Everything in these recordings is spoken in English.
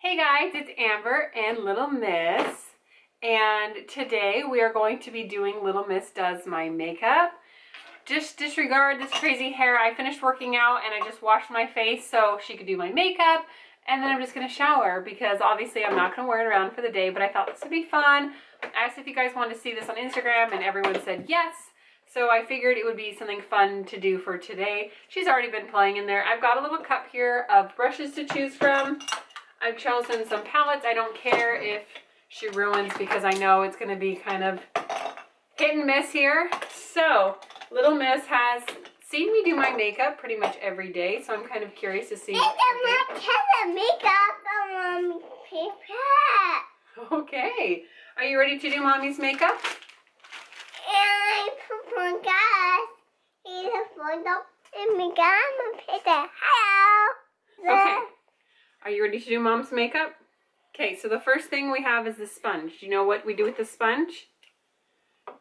Hey guys, it's Amber and Little Miss, and today we are going to be doing Little Miss Does My Makeup. Just disregard this crazy hair. I finished working out and I just washed my face so she could do my makeup, and then I'm just going to shower because obviously I'm not going to wear it around for the day, but I thought this would be fun. I asked if you guys wanted to see this on Instagram and everyone said yes. So I figured it would be something fun to do for today. She's already been playing in there. I've got a little cup here of brushes to choose from. I've chosen some palettes. I don't care if she ruins because I know it's going to be kind of hit and miss here. So Little Miss has seen me do my makeup pretty much every day, so I'm kind of curious to see. Okay. Are you ready to do Mommy's makeup? Okay. Are you ready to do Mom's makeup? Okay, so the first thing we have is the sponge. Do you know what we do with the sponge?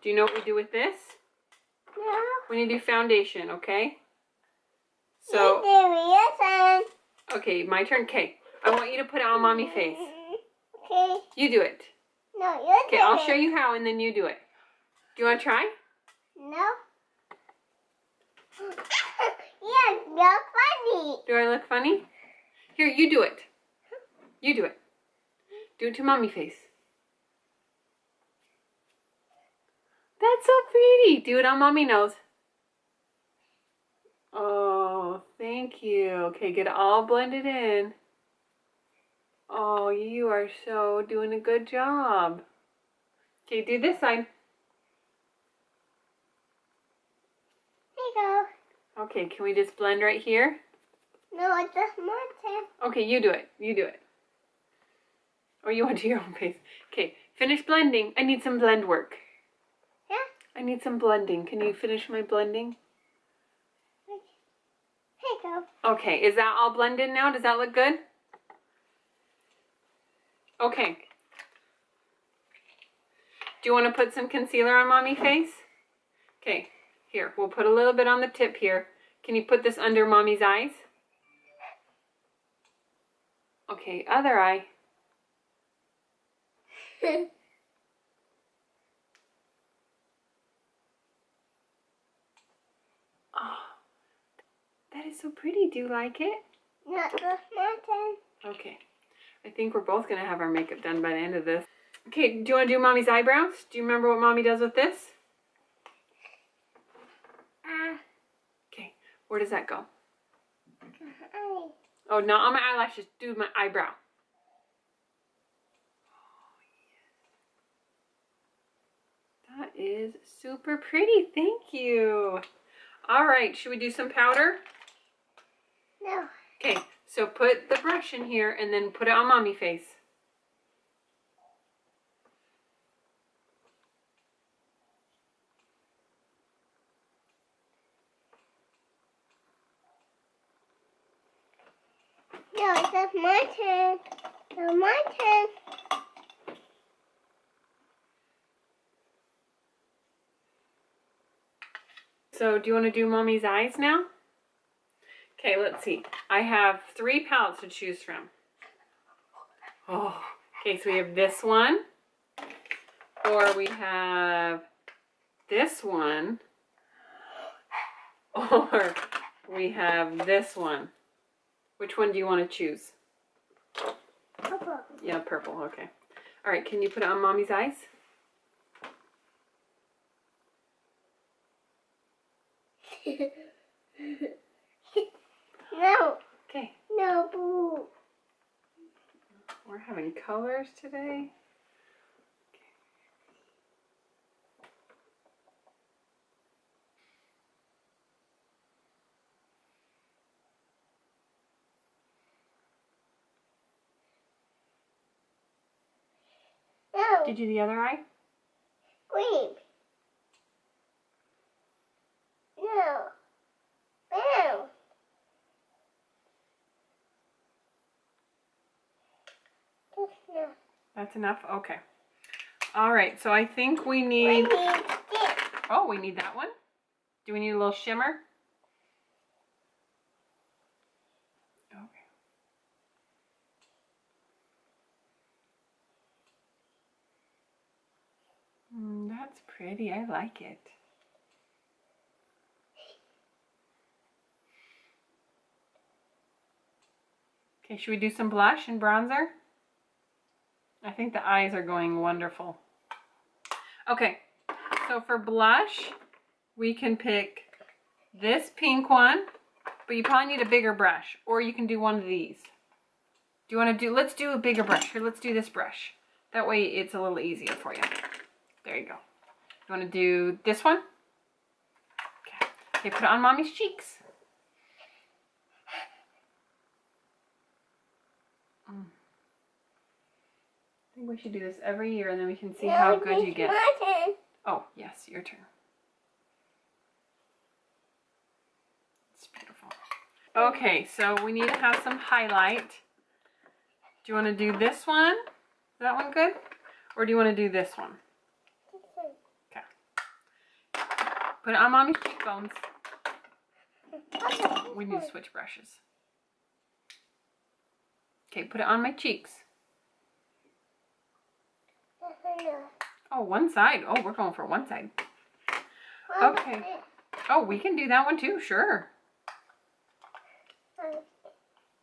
Do you know what we do with this? No. We need to do foundation, okay? So, okay, my turn. Okay, I want you to put it on Mommy's face. Okay. You do it. No, you do it. Okay, I'll show you how and then you do it. Do you want to try? No. Yeah, you're funny. Do I look funny? Here, you do it. You do it. Do it to Mommy face. That's so pretty. Do it on Mommy nose. Oh, thank you. Okay, get it all blended in. Oh, you are so doing a good job. Okay, do this side. There you go. Okay, can we just blend right here? No, it's just my turn. Okay, you do it. You do it. Or you want to do your own face. Okay, finish blending. I need some blend work. Yeah? I need some blending. Can you finish my blending? Here you go. Okay, is that all blended now? Does that look good? Okay. Do you want to put some concealer on Mommy's face? Okay, here, we'll put a little bit on the tip here. Can you put this under Mommy's eyes? Okay, other eye. Oh, that is so pretty. Do you like it? Not just my turn. Okay. I think we're both going to have our makeup done by the end of this. Okay, do you want to do Mommy's eyebrows? Do you remember what Mommy does with this? Okay, where does that go? Oh, not on my eyelashes. Do my eyebrow. That is super pretty. Thank you. All right, should we do some powder? No. Okay, so put the brush in here and then put it on Mommy face. No, it's just my turn. No, my turn. So do you want to do Mommy's eyes now? Okay, let's see. I have 3 palettes to choose from. Oh, okay, so we have this one, or we have this one, or we have this one. Which one do you want to choose? Purple. Yeah, purple, okay. All right, can you put it on Mommy's eyes? No. Okay. No, boo. We're having colors today. No. Did you do the other eye? Green. No. No. Just no. That's enough? Okay. All right, so I think we need... this. Oh, we need that one. Do we need a little shimmer? Okay. That's pretty. I like it. Okay, should we do some blush and bronzer? I think the eyes are going wonderful. Okay, so for blush, we can pick this pink one, but you probably need a bigger brush, or you can do one of these. Do you want to do, let's do a bigger brush. Here, let's do this brush. That way it's a little easier for you. There you go. You want to do this one? Okay, okay, put it on Mommy's cheeks. I think we should do this every year and then we can see how good you get. My turn. Oh, yes, your turn. It's beautiful. Okay, so we need to have some highlight. Do you want to do this one? Is that one good? Or do you want to do this one? Okay. Put it on Mommy's cheekbones. We need to switch brushes. Okay, put it on my cheeks. Oh, one side. Oh, we're going for one side. Okay. Oh, we can do that one too, sure.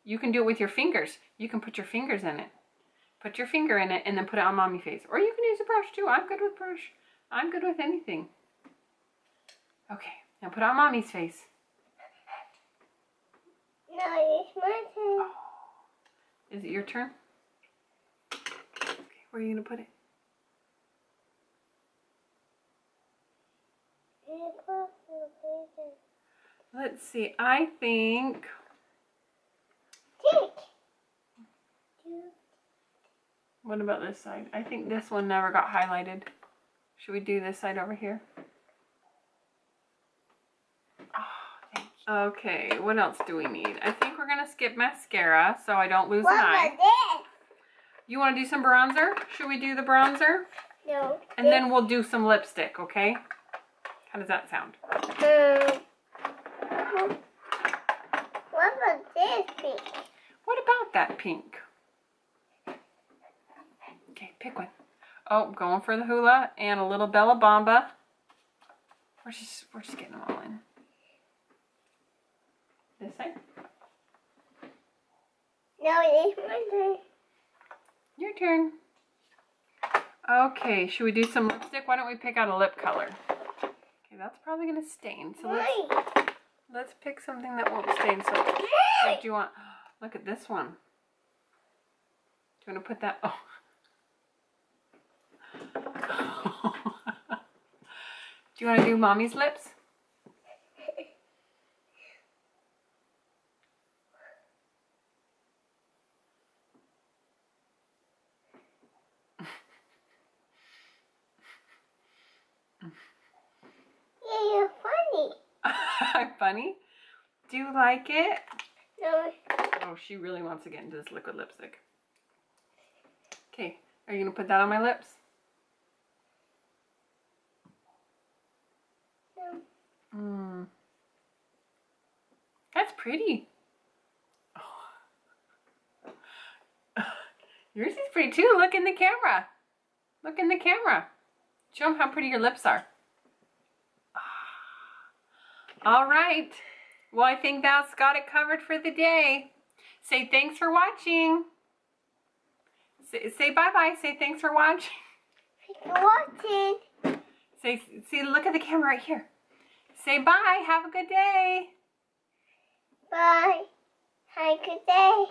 You can do it with your fingers. You can put your fingers in it. Put your finger in it and then put it on Mommy's face. Or you can use a brush too. I'm good with brush. I'm good with anything. Okay, now put it on Mommy's face. No, it's my turn. Oh. Is it your turn? Okay, where are you going to put it? Let's see, I think... Pink. What about this side? I think this one never got highlighted. Should we do this side over here? Oh, thank you. Okay, what else do we need? I think we're going to skip mascara so I don't lose an eye. What was You want to do some bronzer? Should we do the bronzer? this? No. And then we'll do some lipstick, okay? How does that sound? What about this pink? What about that pink? Okay, pick one. Oh, going for the hula and a little Bella Bamba. We're just getting them all in. This side? No, it's my turn. Your turn. Okay, should we do some lipstick? Why don't we pick out a lip color? Okay, that's probably gonna stain. So let's pick something that won't stain. So what do you want? Look at this one. Do you want to put that? Oh. Do you want to do Mommy's lips? Yeah, you're funny. I'm funny? Do you like it? No. Oh, she really wants to get into this liquid lipstick. Okay, are you going to put that on my lips? No. That's pretty. Oh. Yours is pretty too. Look in the camera. Look in the camera. Show them how pretty your lips are. All right. Well, I think that's got it covered for the day. Say thanks for watching. Say bye-bye. Say thanks for watching. Thanks for watching. See, look at the camera right here. Say bye. Have a good day. Bye. Have a good day.